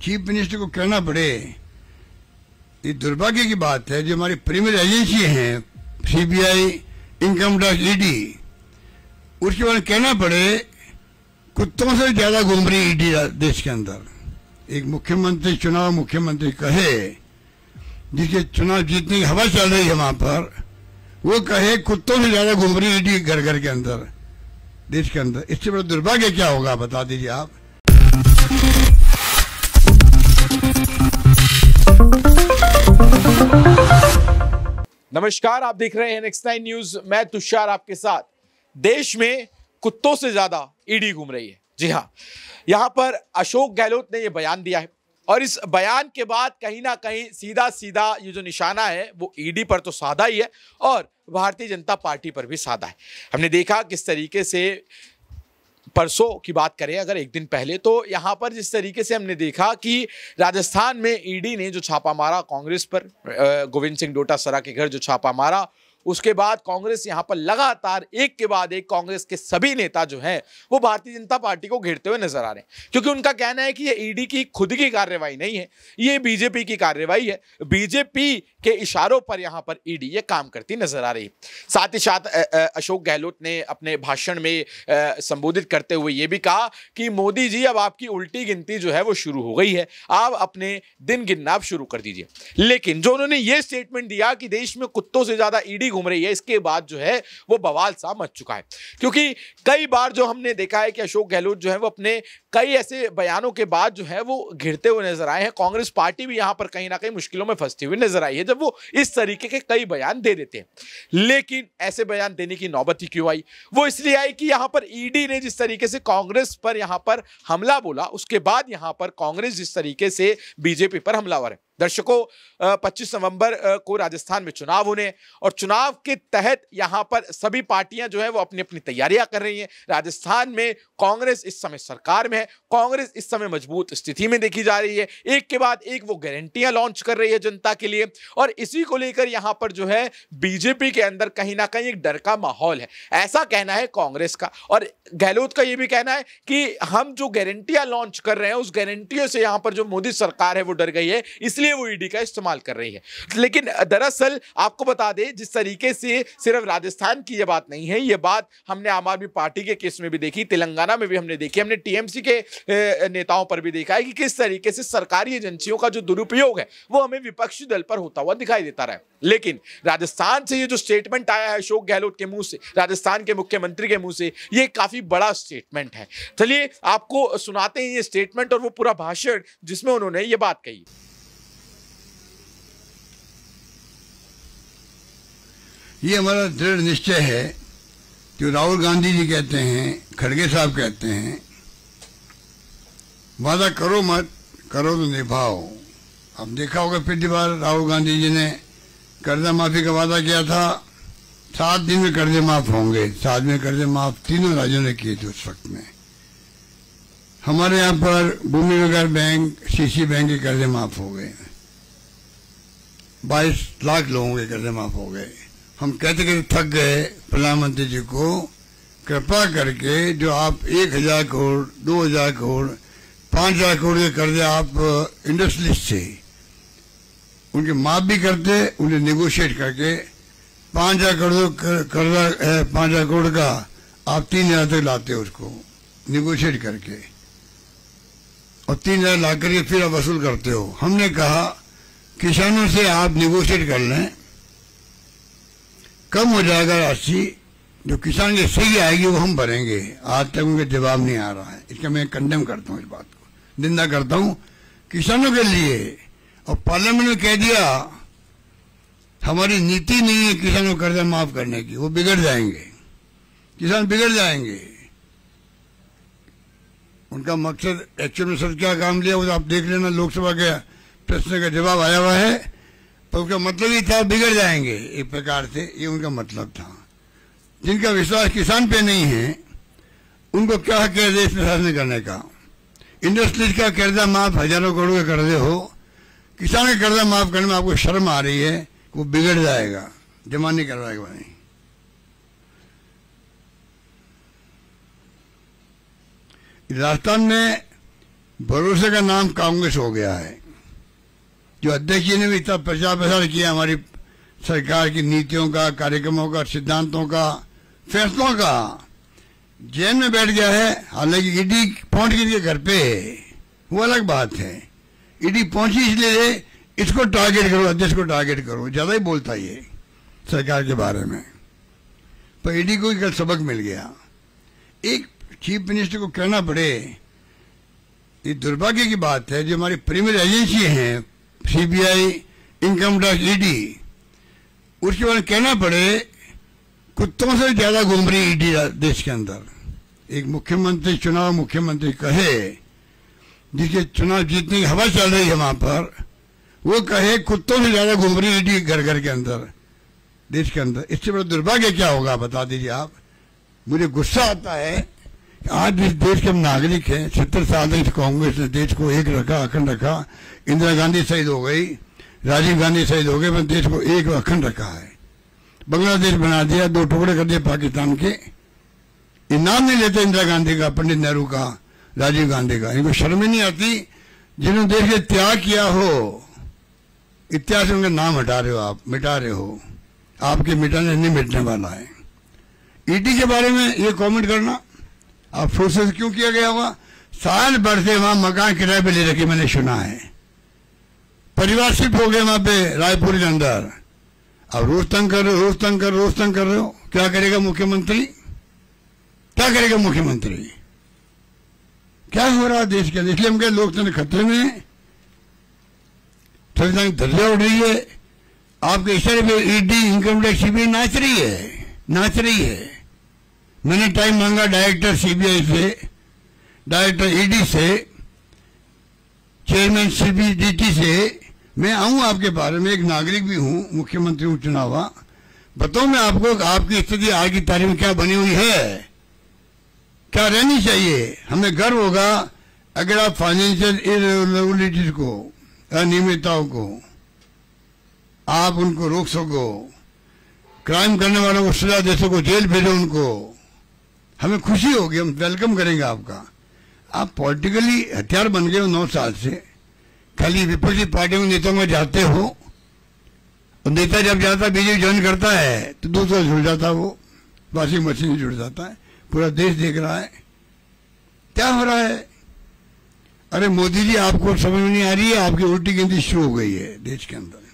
Chief minister को कहना पड़े, ये दुर्भाग्य की बात है। जो हमारी प्रीमियर एजेंसी हैं, सीबीआई, इनकम टैक्स, ईडी, उसके बारे में कहना पड़े कुत्तों से ज्यादा घूम रही ईडी देश के अंदर। एक मुख्यमंत्री, चुनाव मुख्यमंत्री कहे, जिसके चुनाव जीतने की हवा चल रही है वहां पर, वो कहे कुत्तों से ज्यादा घूम रही ईडी घर घर के अंदर, देश के अंदर। इससे बड़ा दुर्भाग्य क्या होगा, बता दीजिए आप। नमस्कार, आप देख रहे हैं नेक्स्ट 9 न्यूज। मैं तुषार आपके साथ। देश में कुत्तों से ज्यादा ईडी घूम रही है। जी हाँ, यहां पर अशोक गहलोत ने यह बयान दिया है और इस बयान के बाद कहीं ना कहीं सीधा सीधा ये जो निशाना है वो ईडी पर तो साधा ही है और भारतीय जनता पार्टी पर भी साधा है। हमने देखा किस तरीके से, परसों की बात करें अगर एक दिन पहले, तो यहां पर जिस तरीके से हमने देखा कि राजस्थान में ईडी ने जो छापा मारा कांग्रेस पर, गोविंद सिंह डोटासरा के घर जो छापा मारा, उसके बाद कांग्रेस यहां पर लगातार एक के बाद एक कांग्रेस के सभी नेता जो हैं वो भारतीय जनता पार्टी को घेरते हुए नजर आ रहे हैं, क्योंकि उनका कहना है कि ये ईडी की खुद की कार्रवाई नहीं है, ये बीजेपी की कार्रवाई है। बीजेपी के इशारों पर यहां पर ईडी ये काम करती नजर आ रही है। साथ ही साथ अशोक गहलोत ने अपने भाषण में संबोधित करते हुए ये भी कहा कि मोदी जी, अब आपकी उल्टी गिनती जो है वो शुरू हो गई है, आप अपने दिन गिनना आप शुरू कर दीजिए। लेकिन जो उन्होंने ये स्टेटमेंट दिया कि देश में कुत्तों से ज्यादा ईडी घूम रही है, इसके बाद जो है वो बवाल सा मच चुका है। क्योंकि कई बार जो हमने देखा है कि अशोक गहलोत जो है वो अपने कई ऐसे बयानों के बाद जो है वो घिरते हुए नजर आए हैं। कांग्रेस पार्टी भी यहां पर कहीं ना कहीं मुश्किलों में फंसती हुई नजर आई है जब वो इस तरीके के कई बयान दे देते हैं। लेकिन ऐसे बयान देने की नौबत ही क्यों आई? वो इसलिए आई कि यहां पर ईडी ने जिस तरीके से कांग्रेस पर यहां पर हमला बोला, उसके बाद यहां पर कांग्रेस जिस तरीके से बीजेपी पर हमलावर है। दर्शकों, 25 नवंबर को राजस्थान में चुनाव होने और चुनाव के तहत यहां पर सभी पार्टियां जो है वो अपनी अपनी तैयारियां कर रही हैं। राजस्थान में कांग्रेस इस समय सरकार में है, कांग्रेस इस समय मजबूत स्थिति में देखी जा रही है। एक के बाद एक वो गारंटियां लॉन्च कर रही है जनता के लिए, और इसी को लेकर यहां पर जो है बीजेपी के अंदर कहीं ना कहीं एक डर का माहौल है, ऐसा कहना है कांग्रेस का। और गहलोत का यह भी कहना है कि हम जो गारंटियां लॉन्च कर रहे हैं उस गारंटियों से यहां पर जो मोदी सरकार है वो डर गई है, इसलिए वो ईडी का इस्तेमाल कर रही है। लेकिन दरअसल आपको बता दें, जिस तरीके से सिर्फ राजस्थान की यह बात नहीं है, यह बात हमने आम आदमी पार्टी के केस में भी देखी, तेलंगाना में भी हमने देखी, हमने टीएमसी के नेताओं पर भी देखा है कि किस तरीके से सरकारी एजेंसियों का जो दुरुपयोग है वो हमें विपक्षी दल पर होता हुआ दिखाई देता रहा है। लेकिन राजस्थान से ये जो स्टेटमेंट आया है अशोक गहलोत के मुंह से, राजस्थान के मुख्यमंत्री के मुंह से, ये काफी बड़ा स्टेटमेंट है। चलिए आपको सुनाते हैं ये स्टेटमेंट और वो पूरा भाषण जिसमें उन्होंने ये बात कही। ये हमारा दृढ़ निश्चय है, जो राहुल गांधी जी कहते हैं, खड़गे साहब कहते हैं, वादा करो मत, करो तो निभाओ। अब देखा होगा पिछली बार राहुल गांधी जी ने कर्जा माफी का वादा किया था, 7 दिन में कर्जे माफ होंगे। 7 दिन में कर्जे माफ तीनों राज्यों ने किए थे उस वक्त में। हमारे यहाँ पर भूमि विकास बैंक, सीसी बैंक के कर्जे माफ हो गए, 22 लाख लोगों के कर्जे माफ हो गए। हम कहते कहते थक गए प्रधानमंत्री जी को, कृपा करके जो आप 1000 करोड़, 2000 करोड़, 5000 करोड़ के कर्जे आप इंडस्ट्रियलिस्ट से उनके माफ भी करते, उन्हें नेगोशिएट करके 5000 करोड़ कर्जा है, 5000 करोड़ का आप 3000 तक लाते उसको नेगोशिएट करके, और 3000 ला करके फिर आप वसूल करते हो। हमने कहा किसानों से आप नेगोशिएट कर लें, कम हो जाएगा राशि, जो किसान के सही आएगी वो हम भरेंगे। आज तक उनका जवाब नहीं आ रहा है, इसका मैं कंडेम करता हूँ, इस बात को निंदा करता हूँ किसानों के लिए। और पार्लियामेंट में कह दिया हमारी नीति नहीं है किसानों को कर्जा माफ करने की, वो बिगड़ जाएंगे, किसान बिगड़ जाएंगे। उनका मकसद एक्चुअल में सर क्या काम लिया वो आप देख लेना, लोकसभा के प्रश्न का जवाब आया हुआ है, पर उसका मतलब ही था बिगड़ जाएंगे, एक प्रकार से ये उनका मतलब था। जिनका विश्वास किसान पे नहीं है उनको क्या हक है देश में शासन करने का? इंडस्ट्रीज का कर्जा माफ, हजारों करोड़ के कर्जे हो, किसान का कर्जा माफ करने में आपको शर्म आ रही है, वो बिगड़ जाएगा, जमा नहीं करवाएगा नहीं। राजस्थान में भरोसे का नाम कांग्रेस हो गया है। जो अध्यक्ष जी ने भी इतना प्रचार प्रसार किया हमारी सरकार की नीतियों का, कार्यक्रमों का, सिद्धांतों का, फैसलों का, जेल में बैठ गया है। हालांकि ईडी पहुंच गई के घर पे, वो अलग बात है। ईडी पहुंची इसलिए इसको टारगेट करो, अध्यक्ष को टारगेट करो, ज्यादा ही बोलता ये सरकार के बारे में। पर ईडी को कल सबक मिल गया। एक चीफ मिनिस्टर को कहना पड़े, ये दुर्भाग्य की बात है। जो हमारी प्रीमियर एजेंसी हैं, सीबीआई, इनकम टैक्स, ईडी, उसके बाद कहना पड़े कुत्तों से ज्यादा घूम रही ईडी देश के अंदर। एक मुख्यमंत्री, चुनाव मुख्यमंत्री कहे, जिसके चुनाव जीतने की हवा चल रही है वहां पर, वो कहे कुत्तों से ज्यादा घूम रही ईडी घर घर के अंदर, देश के अंदर। इससे बड़ा दुर्भाग्य क्या होगा बता दीजिए आप। मुझे गुस्सा आता है कि आज इस देश के हम नागरिक हैं। 70 साल तक कांग्रेस ने देश को एक रखा, अखंड रखा। इंदिरा गांधी शहीद हो गई, राजीव गांधी शहीद हो गए, देश को एक अखंड रखा है। बांग्लादेश बना दिया, 2 टुकड़े कर दिए पाकिस्तान के। ये नाम नहीं लेते इंदिरा गांधी का, पंडित नेहरू का, राजीव गांधी का। इनको शर्म ही नहीं आती जिन्होंने देश के त्याग किया हो। इतिहास में उनका नाम हटा रहे हो आप, मिटा रहे हो। आपके मिटाने नहीं मिटने वाला है। ईडी के बारे में ये कमेंट करना आप सोच क्यों किया गया होगा? साल भर से वहां मकान किराए पे ले रखे, मैंने सुना है। परिवार शिफ्ट हो गए वहां पे रायपुर के अंदर। अब रोज तंग कर रहे हो, रोज तंग कर रहे हो। क्या करेगा मुख्यमंत्री? क्या करेगा मुख्यमंत्री? क्या हो रहा है देश के अंदर? इसलिए हम कहे लोकतंत्र खतरे में है, संविधान की धज्जियां उड़ रही है। आपके इशारे पे ईडी, इनकम टैक्स, सीबीआई नाच रही है। मैंने टाइम मांगा डायरेक्टर सीबीआई से, डायरेक्टर ईडी से, चेयरमैन सीबीडीटी से। मैं आऊं आपके बारे में, एक नागरिक भी हूं, मुख्यमंत्री हूं चुनावा। बताओ मैं आपको आपकी स्थिति आज की तारीख में क्या बनी हुई है, क्या रहनी चाहिए। हमें गर्व होगा अगर आप फाइनेंशियल इरेगुलरिटीज को, अनियमितताओं को आप उनको रोक सको, क्राइम करने वालों को सजा दे सको, जेल भेजो उनको। हमें खुशी होगी, हम वेलकम करेंगे आपका। आप पॉलिटिकली हथियार बन गए हो 9 साल से। खाली विपक्षी पार्टियों के नेताओं में जाते हो, और नेता जब जाता बीजेपी ज्वाइन करता है तो दूसरा जुड़ जाता, वो वॉशिंग मशीन जुड़ जाता है। पूरा देश देख रहा है क्या हो रहा है। अरे मोदी जी, आपको समझ में नहीं आ रही है, आपकी उल्टी गिनती शुरू हो गई है देश के अंदर।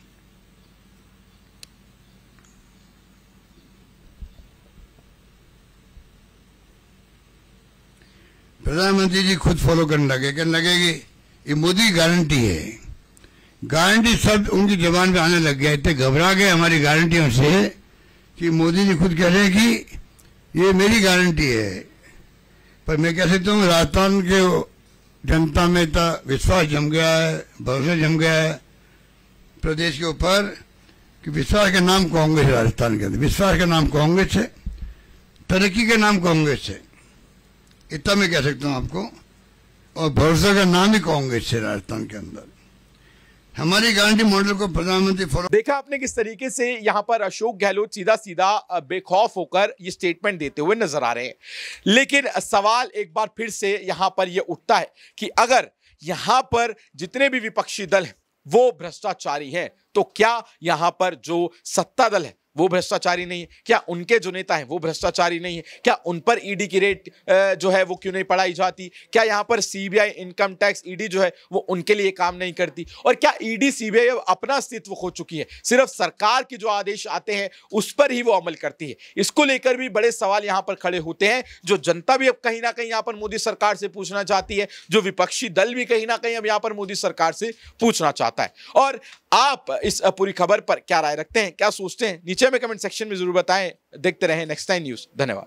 प्रधानमंत्री जी खुद फॉलो करने लगे, कहने लगे कि ये मोदी की गारंटी है। गारंटी शब्द उनकी जबान पे आने लग गया। इतने घबरा गए हमारी गारंटियों से कि मोदी जी खुद कह रहे हैं कि ये मेरी गारंटी है। पर मैं कह सकता हूँ राजस्थान के जनता में इतना विश्वास जम गया है, भरोसा जम गया है प्रदेश के ऊपर कि विश्वास का नाम कांग्रेस है। राजस्थान के अंदर विश्वास का नाम कांग्रेस है, तरक्की का नाम कांग्रेस है, इतना मैं कह सकता हूं आपको। और भरोसा का नाम ही कांग्रेस है राजस्थान के अंदर। हमारी गारंटी मॉडल को प्रधानमंत्री फॉलो। देखा आपने किस तरीके से यहां पर अशोक गहलोत सीधा सीधा बेखौफ होकर ये स्टेटमेंट देते हुए नजर आ रहे हैं। लेकिन सवाल एक बार फिर से यहां पर ये उठता है कि अगर यहां पर जितने भी विपक्षी दल हैं वो भ्रष्टाचारी हैं, तो क्या यहां पर जो सत्ता दल है वो भ्रष्टाचारी नहीं है? क्या उनके जो नेता हैं वो भ्रष्टाचारी नहीं है? क्या उन पर ईडी की रेट जो है वो क्यों नहीं पढ़ाई जाती? क्या यहाँ पर सीबीआई, इनकम टैक्स, ईडी जो है वो उनके लिए काम नहीं करती? और क्या ईडी, सीबीआई अब अपना अस्तित्व खो चुकी है? सिर्फ सरकार के जो आदेश आते हैं उस पर ही वो अमल करती है। इसको लेकर भी बड़े सवाल यहाँ पर खड़े होते हैं, जो जनता भी अब कहीं ना कहीं यहाँ पर मोदी सरकार से पूछना चाहती है, जो विपक्षी दल भी कहीं ना कहीं अब यहाँ पर मोदी सरकार से पूछना चाहता है। और आप इस पूरी खबर पर क्या राय रखते हैं, क्या सोचते हैं? नीचे में कमेंट सेक्शन में जरूर बताएं। देखते रहें नेक्स्ट टाइम न्यूज़। धन्यवाद।